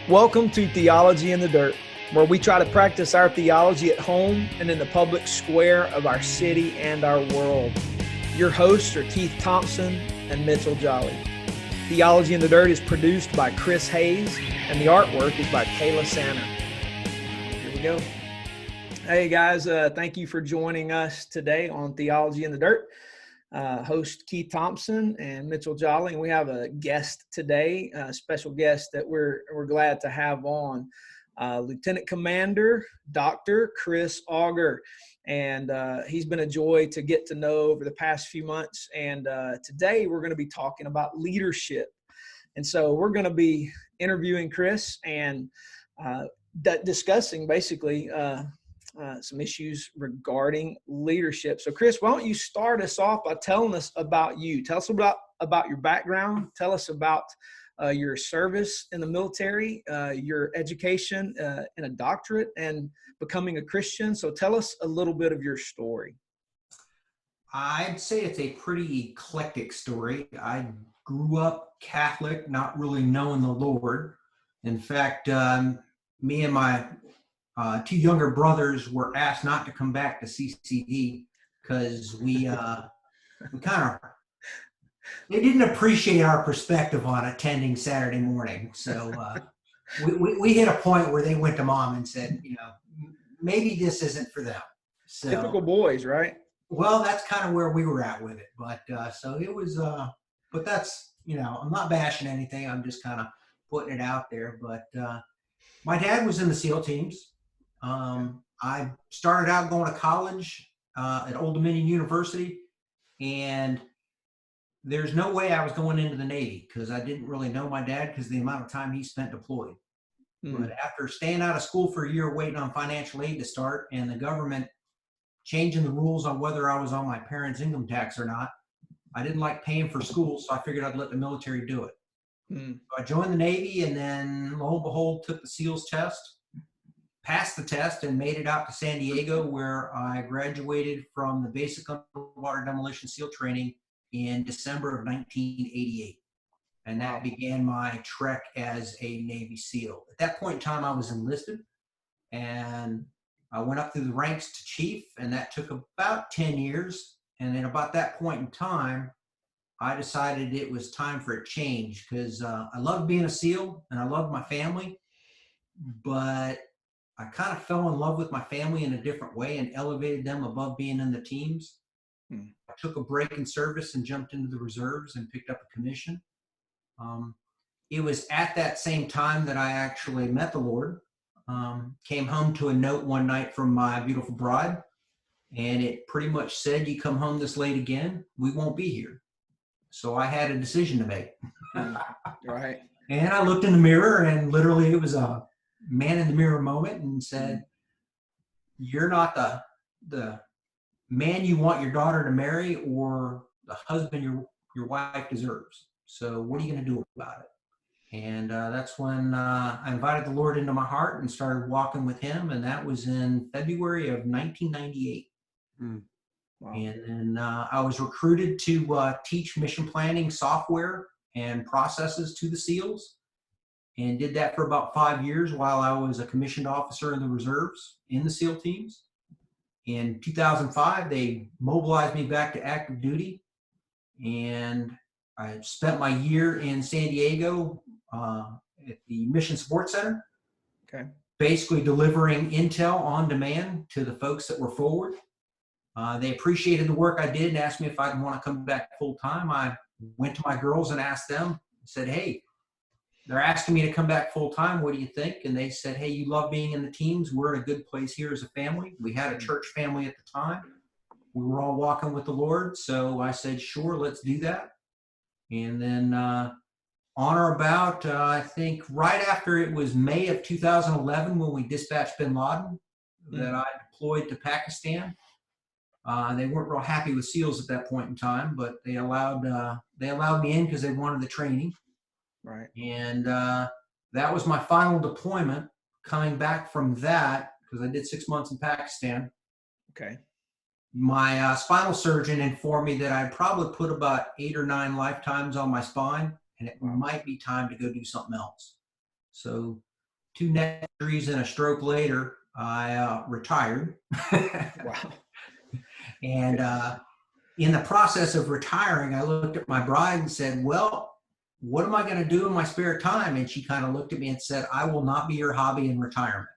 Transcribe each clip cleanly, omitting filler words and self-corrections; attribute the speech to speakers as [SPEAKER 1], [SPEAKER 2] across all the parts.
[SPEAKER 1] Welcome to Theology in the Dirt, where we try to practice our theology at home and in the public square of our city and our world. Your hosts are Keith Thompson and Mitch Jolly. Theology in the Dirt is produced by Chris Hayes, and the artwork is by Kayla Sanner. Here we go. Hey guys, thank you for joining us today on Theology in the Dirt. Host Keith Thompson and Mitchell Jolly, and we have a guest today, a special guest that we're glad to have on, Lieutenant Commander Dr. Chris Auger, and he's been a joy to get to know over the past few months. And today we're going to be talking about leadership, and so we're going to be interviewing Chris and discussing basically some issues regarding leadership. So Chris, why don't you start us off by telling us about you? Tell us about your background. Tell us about your service in the military, your education and a doctorate, and becoming a Christian. So tell us a little bit of your story.
[SPEAKER 2] I'd say it's a pretty eclectic story. I grew up Catholic, not really knowing the Lord. In fact, me and my two younger brothers were asked not to come back to CCD because we they didn't appreciate our perspective on attending Saturday morning. So we hit a point where they went to mom and said, maybe this isn't for them. So,
[SPEAKER 1] typical boys, right?
[SPEAKER 2] Well, that's kind of where we were at with it. But so it was, but that's, I'm not bashing anything. I'm just kind of putting it out there. But my dad was in the SEAL teams. I started out going to college at Old Dominion University, and there's no way I was going into the Navy because I didn't really know my dad because of the amount of time he spent deployed. But after staying out of school for a year waiting on financial aid to start and the government changing the rules on whether I was on my parents' income tax or not, I didn't like paying for school, so I figured I'd let the military do it. So I joined the Navy, and then lo and behold, took the SEALs test. Passed the test and made it out to San Diego, where I graduated from the basic underwater demolition SEAL training in December of 1988. And that began my trek as a Navy SEAL. At that point in time, I was enlisted, and I went up through the ranks to chief, and that took about 10 years. And then about that point in time, I decided it was time for a change because I loved being a SEAL and I loved my family, but I kind of fell in love with my family in a different way and elevated them above being in the teams. I took a break in service and jumped into the reserves and picked up a commission. It was at that same time that I actually met the Lord. Came home to a note one night from my beautiful bride, and it pretty much said, "You come home this late again, we won't be here." So I had a decision to make.
[SPEAKER 1] Right.
[SPEAKER 2] And I looked in the mirror, and literally it was a man in the mirror moment, and said, "You're not the man you want your daughter to marry or the husband your wife deserves. So what are you going to do about it?" And that's when I invited the Lord into my heart and started walking with him. And that was in February of 1998. Wow. And then I was recruited to teach mission planning software and processes to the SEALs, and did that for about 5 years while I was a commissioned officer in the reserves in the SEAL teams. In 2005, they mobilized me back to active duty, and I spent my year in San Diego at the Mission Support Center, basically delivering intel on demand to the folks that were forward. They appreciated the work I did and asked me if I'd want to come back full time. I went to my girls and asked them, said, "Hey, they're asking me to come back full time. What do you think?" And they said, "Hey, you love being in the teams. We're in a good place here as a family." We had a church family at the time. We were all walking with the Lord. So I said, "Sure, let's do that." And then on or about, I think right after it was May of 2011 when we dispatched bin Laden, that I deployed to Pakistan. They weren't real happy with SEALs at that point in time, but they allowed me in because they wanted the training.
[SPEAKER 1] Right.
[SPEAKER 2] And that was my final deployment. Coming back from that, because I did 6 months in Pakistan.
[SPEAKER 1] Okay.
[SPEAKER 2] My spinal surgeon informed me that I'd probably put about 8 or 9 lifetimes on my spine, and it might be time to go do something else. So 2 neck injuries and a stroke later, I retired.
[SPEAKER 1] Wow.
[SPEAKER 2] And in the process of retiring, I looked at my bride and said, well, what am I going to do in my spare time? And she kind of looked at me and said, I will not be your hobby in retirement.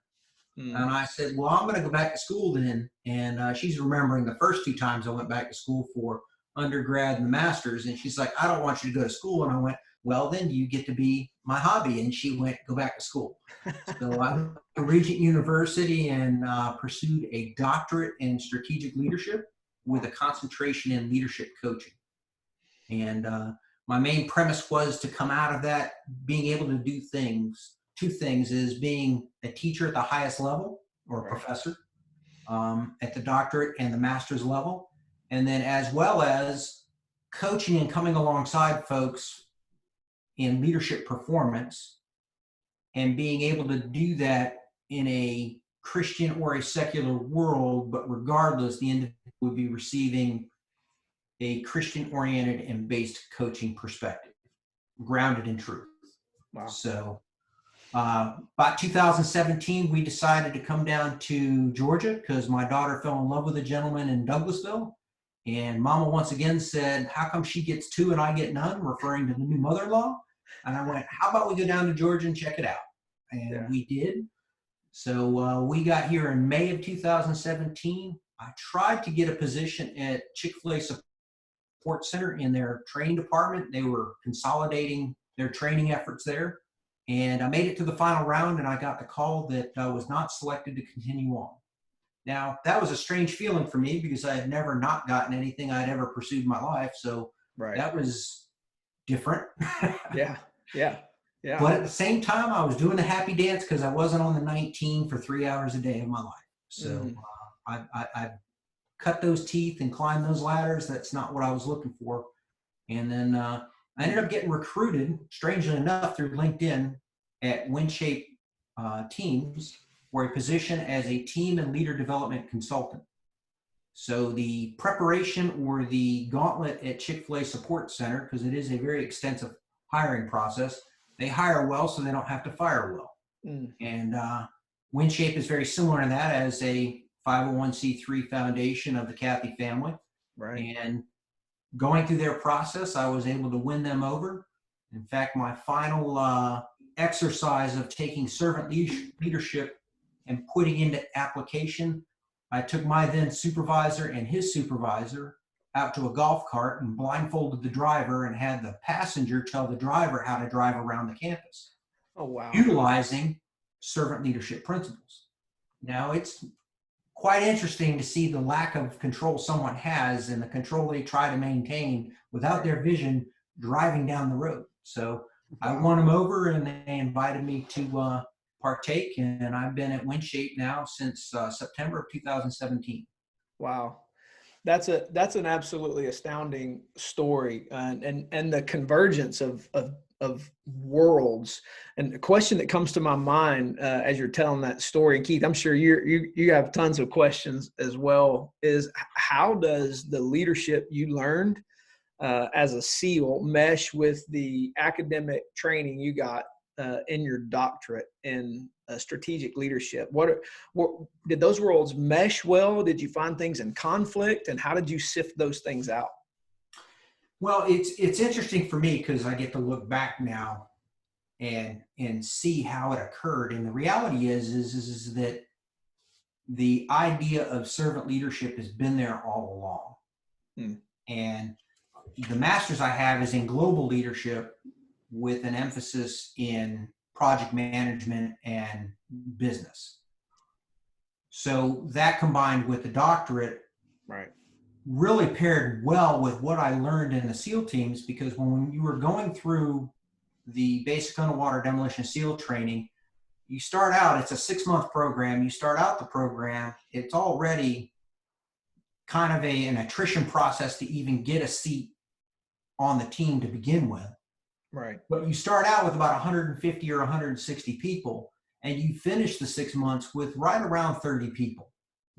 [SPEAKER 2] And I said, well, I'm going to go back to school then. And she's remembering the first 2 times I went back to school for undergrad and the master's. And she's like, I don't want you to go to school. And I went, well, then you get to be my hobby. And she went, go back to school. So I went to Regent University and pursued a doctorate in strategic leadership with a concentration in leadership coaching. And my main premise was to come out of that being able to do things. 2 things is being a teacher at the highest level, or a professor at the doctorate and the master's level, and then as well as coaching and coming alongside folks in leadership performance, and being able to do that in a Christian or a secular world, but regardless, the individual would be receiving a Christian-oriented and based coaching perspective, grounded in truth.
[SPEAKER 1] Wow.
[SPEAKER 2] So about 2017, we decided to come down to Georgia because my daughter fell in love with a gentleman in Douglasville. And Mama once again said, how come she gets 2 and I get none, referring to the new mother-in-law? And I went, how about we go down to Georgia and check it out? And we did. So we got here in May of 2017. I tried to get a position at Chick-fil-A Support Center in their training department. They were consolidating their training efforts there. And I made it to the final round, and I got the call that I was not selected to continue on. Now, that was a strange feeling for me because I had never not gotten anything I'd ever pursued in my life. So that was different.
[SPEAKER 1] Yeah.
[SPEAKER 2] But at the same time, I was doing the happy dance because I wasn't on the 19 for 3 hours a day of my life. So I cut those teeth and climbed those ladders. That's not what I was looking for. And then I ended up getting recruited, strangely enough, through LinkedIn at WinShape Teams for a position as a team and leader development consultant. So the preparation or the gauntlet at Chick-fil-A Support Center, because it is a very extensive hiring process, they hire well so they don't have to fire well. And WinShape is very similar to that as a 501c3 foundation of the Cathy family.
[SPEAKER 1] Right.
[SPEAKER 2] And going through their process, I was able to win them over. In fact, my final exercise of taking servant leadership and putting into application, I took my then supervisor and his supervisor out to a golf cart and blindfolded the driver and had the passenger tell the driver how to drive around the campus.
[SPEAKER 1] Oh, wow.
[SPEAKER 2] Utilizing servant leadership principles. Now, it's quite interesting to see the lack of control someone has and the control they try to maintain without their vision driving down the road. So I won them over and they invited me to partake, and I've been at WinShape now since September of 2017.
[SPEAKER 1] Wow. That's an absolutely astounding story, and the convergence of worlds. And the question that comes to my mind as you're telling that story, and Keith, I'm sure you have tons of questions as well, is how does the leadership you learned as a SEAL mesh with the academic training you got in your doctorate in strategic leadership? What did those worlds mesh well? Did you find things in conflict, and how did you sift those things out?
[SPEAKER 2] Well, it's interesting for me because I get to look back now and see how it occurred. And the reality is that the idea of servant leadership has been there all along. And the master's I have is in global leadership with an emphasis in project management and business. So that combined with the doctorate really paired well with what I learned in the SEAL teams, because when you were going through the basic underwater demolition SEAL training, you start out, it's a 6-month program. You start out the program, it's already kind of an attrition process to even get a seat on the team to begin with.
[SPEAKER 1] Right.
[SPEAKER 2] But you start out with about 150 or 160 people, and you finish the 6 months with right around 30 people,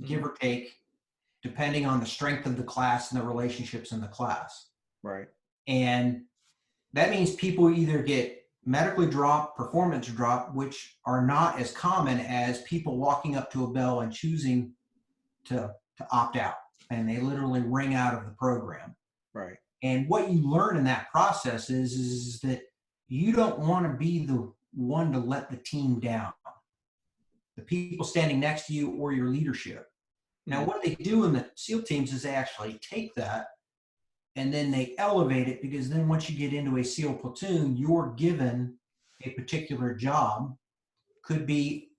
[SPEAKER 2] give or take, depending on the strength of the class and the relationships in the class.
[SPEAKER 1] Right.
[SPEAKER 2] And that means people either get medically drop, performance drop, which are not as common as people walking up to a bell and choosing to opt out. And they literally ring out of the program.
[SPEAKER 1] Right.
[SPEAKER 2] And what you learn in that process is that you don't want to be the one to let the team down, the people standing next to you or your leadership. Now, what they do in the SEAL teams is they actually take that and then they elevate it, because then once you get into a SEAL platoon, you're given a particular job. Could be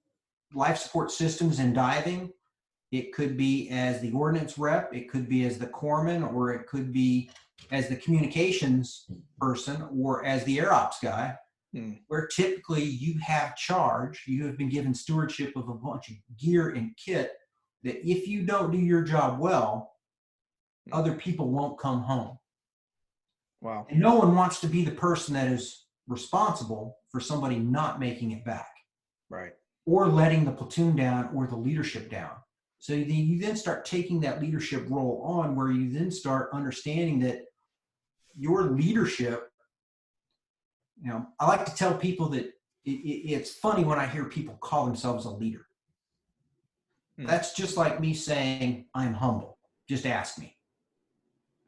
[SPEAKER 2] life support systems and diving. It could be as the ordnance rep. It could be as the corpsman, or it could be as the communications person, or as the air ops guy, where typically you have charge. You have been given stewardship of a bunch of gear and kit that if you don't do your job well, other people won't come home.
[SPEAKER 1] Wow.
[SPEAKER 2] And no one wants to be the person that is responsible for somebody not making it back.
[SPEAKER 1] Right.
[SPEAKER 2] Or letting the platoon down or the leadership down. So you then start taking that leadership role on, where you then start understanding that your leadership, I like to tell people that it's funny when I hear people call themselves a leader. That's just like me saying I'm humble. Just ask me.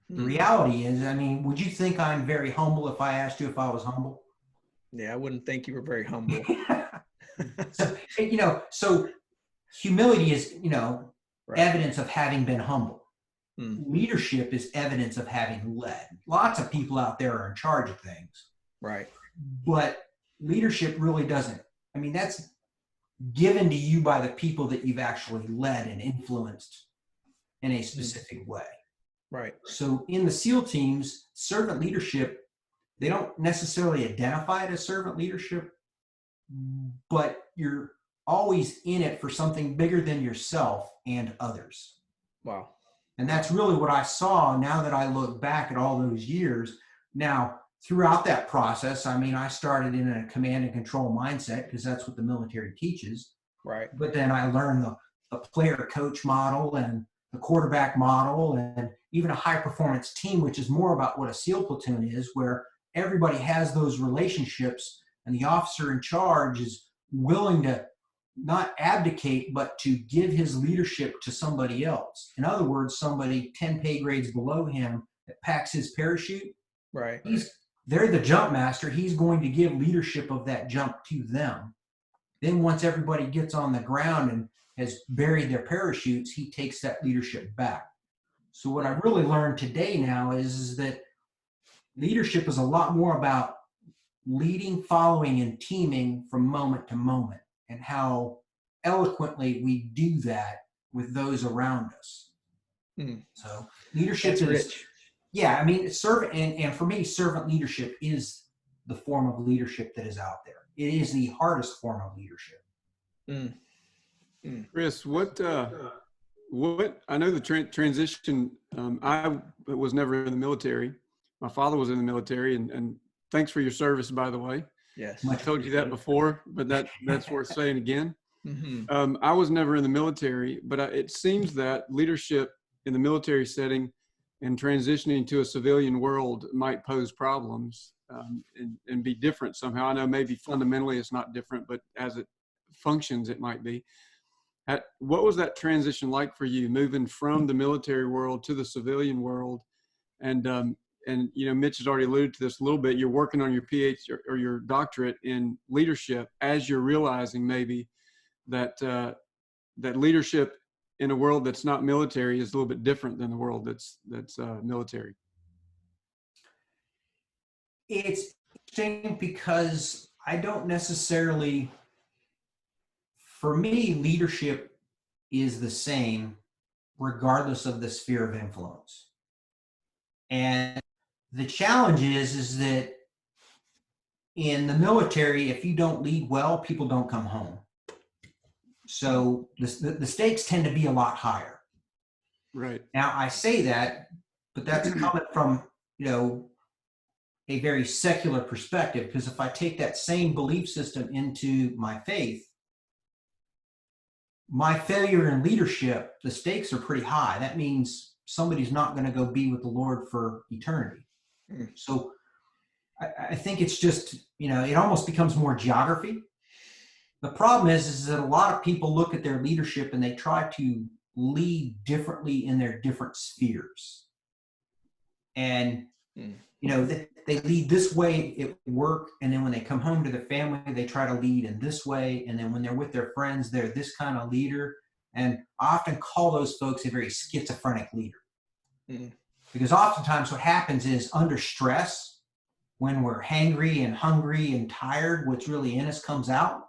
[SPEAKER 2] The reality is, would you think I'm very humble if I asked you if I was humble?
[SPEAKER 1] Yeah, I wouldn't think you were very humble.
[SPEAKER 2] So humility is,
[SPEAKER 1] Right.
[SPEAKER 2] evidence of having been humble. Leadership is evidence of having led. Lots of people out there are in charge of things.
[SPEAKER 1] Right.
[SPEAKER 2] But leadership really doesn't. That's given to you by the people that you've actually led and influenced in a specific way.
[SPEAKER 1] Right.
[SPEAKER 2] So in the SEAL teams, servant leadership, they don't necessarily identify it as servant leadership, but you're always in it for something bigger than yourself and others.
[SPEAKER 1] Wow.
[SPEAKER 2] And that's really what I saw now that I look back at all those years. Now, throughout that process, I started in a command and control mindset, because that's what the military teaches.
[SPEAKER 1] Right.
[SPEAKER 2] But then I learned the player coach model and the quarterback model, and even a high performance team, which is more about what a SEAL platoon is, where everybody has those relationships and the officer in charge is willing to not abdicate, but to give his leadership to somebody else. In other words, somebody 10 pay grades below him that packs his parachute.
[SPEAKER 1] Right.
[SPEAKER 2] They're the jump master. He's going to give leadership of that jump to them. Then once everybody gets on the ground and has buried their parachutes, he takes that leadership back. So what I really learned today now is that leadership is a lot more about leading, following, and teaming from moment to moment, and how eloquently we do that with those around us. So leadership
[SPEAKER 1] That's
[SPEAKER 2] is
[SPEAKER 1] rich.
[SPEAKER 2] Yeah, servant, and for me, servant leadership is the form of leadership that is out there. It is the hardest form of leadership.
[SPEAKER 3] Chris, what I know the transition. I was never in the military. My father was in the military, and thanks for your service, by the way.
[SPEAKER 1] Yes.
[SPEAKER 3] I told you that before, but that's worth saying again. I was never in the military, but it seems that leadership in the military setting and transitioning to a civilian world might pose problems and be different somehow. I know maybe fundamentally it's not different, but as it functions, it might be. What was that transition like for you, moving from the military world to the civilian world? And Mitch has already alluded to this a little bit. You're working on your PhD or your doctorate in leadership as you're realizing maybe that leadership in a world that's not military is a little bit different than the world that's military.
[SPEAKER 2] It's interesting because I don't necessarily, for me, leadership is the same regardless of the sphere of influence. And the challenge is that in the military, if you don't lead well, people don't come home. So the stakes tend to be a lot higher.
[SPEAKER 3] Right.
[SPEAKER 2] Now, I say that, but that's coming from, a very secular perspective, because if I take that same belief system into my faith, my failure in leadership, the stakes are pretty high. That means somebody's not going to go be with the Lord for eternity. So I think it's just, it almost becomes more geography. The problem is that a lot of people look at their leadership and they try to lead differently in their different spheres. And, they lead this way at work. And then when they come home to their family, they try to lead in this way. And then when they're with their friends, they're this kind of leader. And I often call those folks a very schizophrenic leader. Because oftentimes what happens is under stress, when we're hangry and hungry and tired, what's really in us comes out.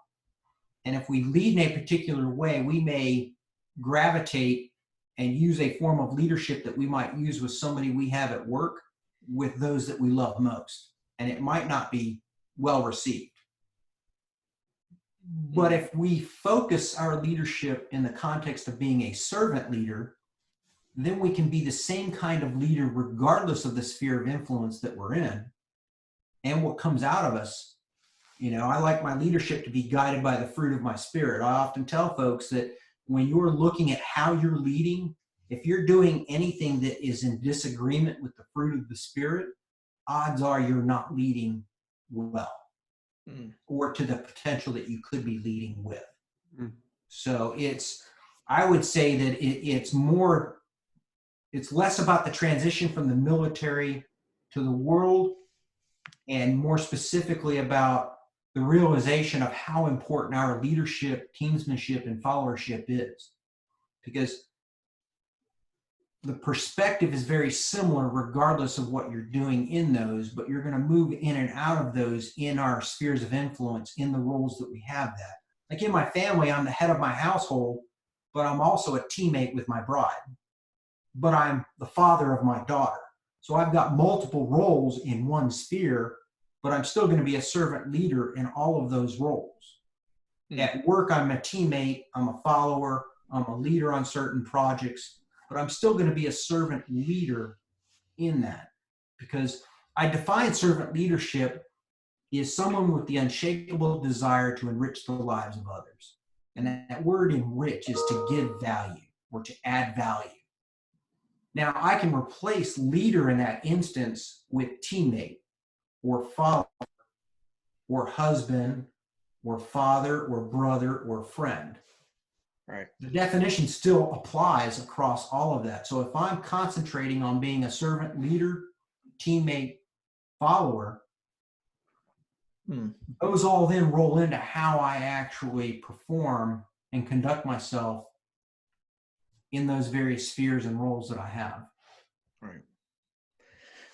[SPEAKER 2] And if we lead in a particular way, we may gravitate and use a form of leadership that we might use with somebody we have at work with those that we love most. And it might not be well received. But if we focus our leadership in the context of being a servant leader, then we can be the same kind of leader regardless of the sphere of influence that we're in. And what comes out of us, I like my leadership to be guided by the fruit of my spirit. I often tell folks that when you're looking at how you're leading, if you're doing anything that is in disagreement with the fruit of the spirit, odds are you're not leading well or to the potential that you could be leading with. So I would say that it's less about the transition from the military to the world and more specifically about the realization of how important our leadership, teamsmanship, and followership is. Because the perspective is very similar regardless of what you're doing in those, but you're going to move in and out of those in our spheres of influence, in the roles that we have that. Like in my family, I'm the head of my household, but I'm also a teammate with my bride. But I'm the father of my daughter. So I've got multiple roles in one sphere, but I'm still going to be a servant leader in all of those roles. At work, I'm a teammate, I'm a follower, I'm a leader on certain projects, but I'm still going to be a servant leader in that, because I define servant leadership as someone with the unshakable desire to enrich the lives of others. And that word enrich is to give value or to add value. Now, I can replace leader in that instance with teammate or follower or husband or father or brother or friend.
[SPEAKER 1] Right.
[SPEAKER 2] The definition still applies across all of that. So if I'm concentrating on being a servant leader, teammate, follower, those all then roll into how I actually perform and conduct myself in those various spheres and roles that I have.
[SPEAKER 1] Right.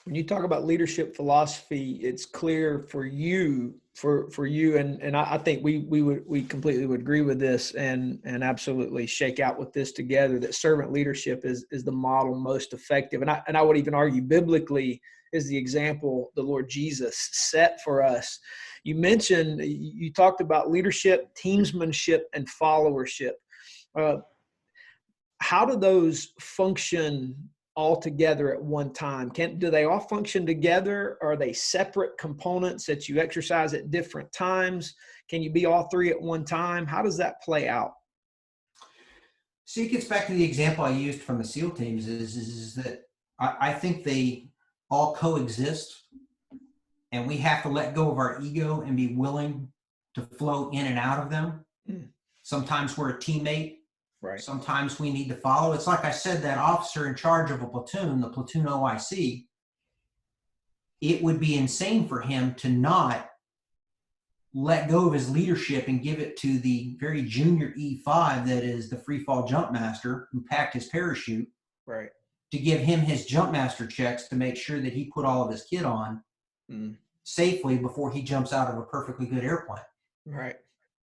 [SPEAKER 1] When you talk about leadership philosophy, it's clear for you, and I think we completely would agree with this and absolutely shake out with this together, that servant leadership is the model most effective. And I would even argue biblically is the example the Lord Jesus set for us. You talked about leadership, teamsmanship, and followership. How do those function all together at one time? Do they all function together? Are they separate components that you exercise at different times? Can you be all three at one time? How does that play out?
[SPEAKER 2] So it gets back to the example I used from the SEAL teams is that I think they all coexist, and we have to let go of our ego and be willing to flow in and out of them. Sometimes we're a teammate.
[SPEAKER 1] Right.
[SPEAKER 2] Sometimes we need to follow. It's like I said, that officer in charge of a platoon, the platoon OIC, it would be insane for him to not let go of his leadership and give it to the very junior E5 that is the free fall jump master who packed his parachute.
[SPEAKER 1] Right.
[SPEAKER 2] To give him his jump master checks to make sure that he put all of his kit on safely before he jumps out of a perfectly good airplane.
[SPEAKER 1] Right.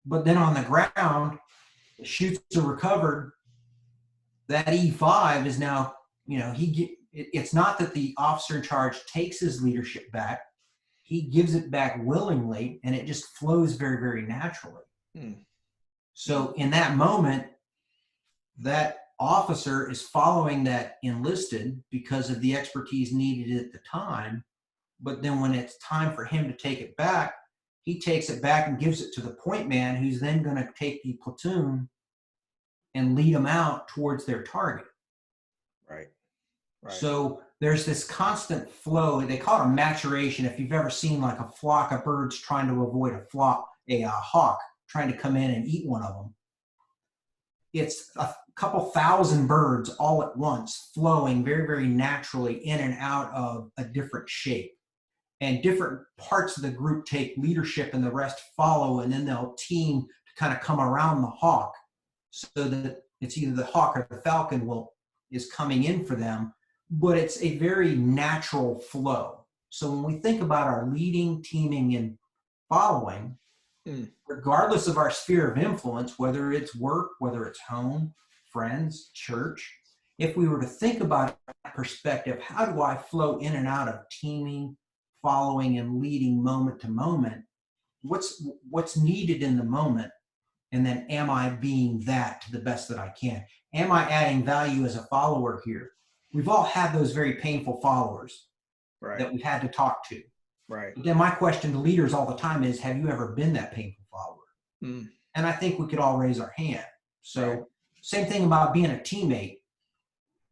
[SPEAKER 2] But then on the ground, the chutes are recovered. That E5 is now, it's not that the officer in charge takes his leadership back. He gives it back willingly, and it just flows very, very naturally. So in that moment, that officer is following that enlisted because of the expertise needed at the time. But then when it's time for him to take it back, he takes it back and gives it to the point man, who's then going to take the platoon and lead them out towards their target.
[SPEAKER 1] Right.
[SPEAKER 2] So there's this constant flow. They call it a maturation. If you've ever seen like a flock of birds trying to avoid a hawk trying to come in and eat one of them. It's a couple thousand birds all at once flowing very, very naturally in and out of a different shape. And different parts of the group take leadership and the rest follow, and then they'll team to kind of come around the hawk so that it's either the hawk or the falcon is coming in for them, but it's a very natural flow. So when we think about our leading, teaming, and following, regardless of our sphere of influence, whether it's work, whether it's home, friends, church, if we were to think about that perspective, how do I flow in and out of teaming, following, and leading moment to moment? What's needed in the moment? And then am I being that to the best that I can? Am I adding value as a follower here? We've all had those very painful followers that we've had to talk to.
[SPEAKER 1] Right.
[SPEAKER 2] But then my question to leaders all the time is, have you ever been that painful follower? And I think we could all raise our hand. So same thing about being a teammate.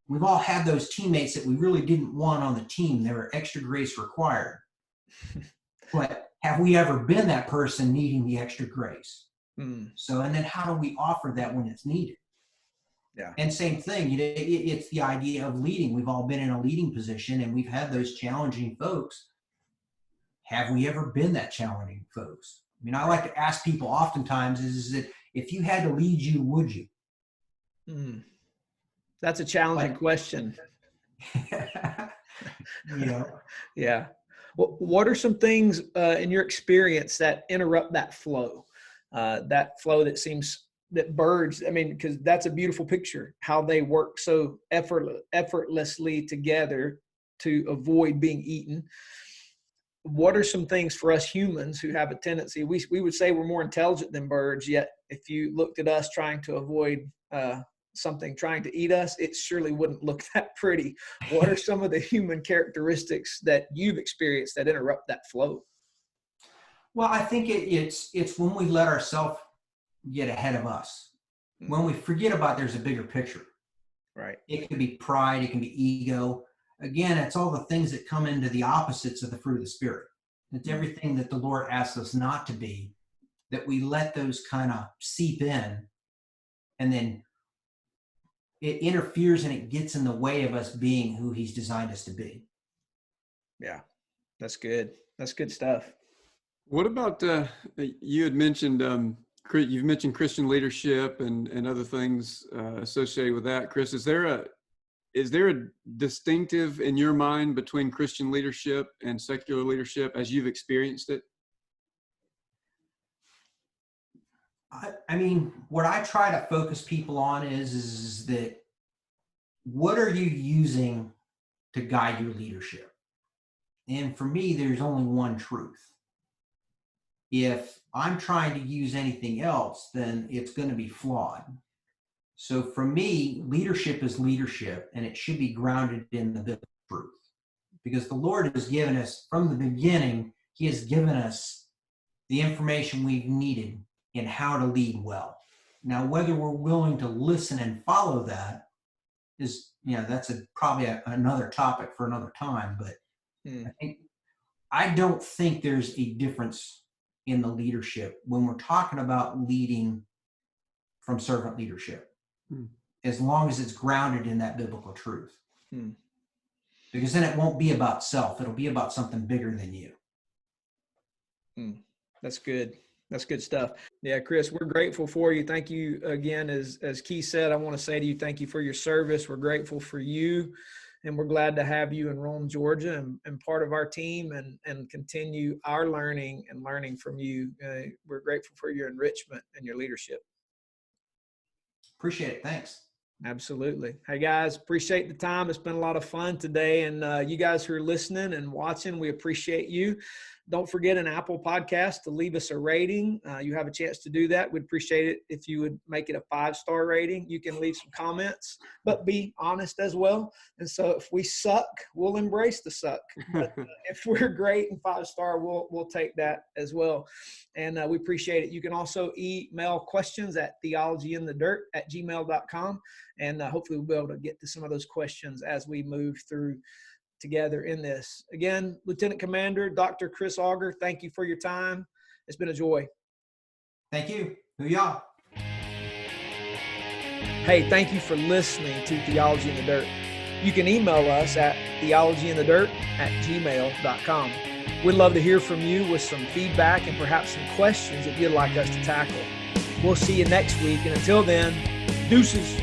[SPEAKER 2] We've all had those teammates that we really didn't want on the team. There were extra grace required. But have we ever been that person needing the extra grace? So, and then how do we offer that when it's needed?
[SPEAKER 1] Yeah.
[SPEAKER 2] And same thing, it's the idea of leading. We've all been in a leading position and we've had those challenging folks. Have we ever been that challenging folks? I mean, I like to ask people oftentimes is that if you had to lead you, would you?
[SPEAKER 1] That's a challenging question. Yeah. Well, what are some things in your experience that interrupt that flow that birds, I mean, because that's a beautiful picture, how they work so effortlessly together to avoid being eaten. What are some things for us humans who have a tendency, we would say we're more intelligent than birds, yet if you looked at us trying to avoid something trying to eat us, it surely wouldn't look that pretty. What are some of the human characteristics that you've experienced that interrupt that flow?
[SPEAKER 2] Well, I think it's when we let ourselves get ahead of us. When we forget about there's a bigger picture.
[SPEAKER 1] Right.
[SPEAKER 2] It can be pride, it can be ego. Again, it's all the things that come into the opposites of the fruit of the Spirit. It's everything that the Lord asks us not to be, that we let those kind of seep in, and then it interferes and it gets in the way of us being who He's designed us to be.
[SPEAKER 1] Yeah, that's good. That's good stuff.
[SPEAKER 3] What about, you had mentioned, you've mentioned Christian leadership and other things associated with that. Chris, is there a distinctive in your mind between Christian leadership and secular leadership as you've experienced it?
[SPEAKER 2] I mean, what I try to focus people on is that what are you using to guide your leadership? And for me, there's only one truth. If I'm trying to use anything else, then it's going to be flawed. So for me, leadership is leadership, and it should be grounded in the biblical truth. Because the Lord has given us, from the beginning, He has given us the information we've needed in how to lead well. Now, whether we're willing to listen and follow that is, that's probably another topic for another time. But I don't think there's a difference in the leadership when we're talking about leading from servant leadership, as long as it's grounded in that biblical truth. Because then it won't be about self. It'll be about something bigger than you.
[SPEAKER 1] That's good. That's good stuff. Yeah, Chris, we're grateful for you. Thank you again. As Keith said, I want to say to you, thank you for your service. We're grateful for you, and we're glad to have you in Rome, Georgia, and part of our team and continue our learning from you. We're grateful for your enrichment and your leadership.
[SPEAKER 2] Appreciate it. Thanks.
[SPEAKER 1] Absolutely. Hey guys, appreciate the time. It's been a lot of fun today. And you guys who are listening and watching, we appreciate you. Don't forget an Apple podcast to leave us a rating. You have a chance to do that. We'd appreciate it if you would make it a 5-star rating. You can leave some comments, but be honest as well. And so if we suck, we'll embrace the suck. But if we're great and 5-star, we'll take that as well. And we appreciate it. You can also email questions at theologyinthedirt@gmail.com. And hopefully we'll be able to get to some of those questions as we move through together in this. Again, Lieutenant Commander Dr. Chris Auger, thank you for your time. It's been a joy.
[SPEAKER 2] Thank you. Hoo-yah.
[SPEAKER 1] Hey, thank you for listening to Theology in the Dirt. You can email us at theologyinthedirt@gmail.com. We'd love to hear from you with some feedback and perhaps some questions that you'd like us to tackle. We'll see you next week. And until then, deuces.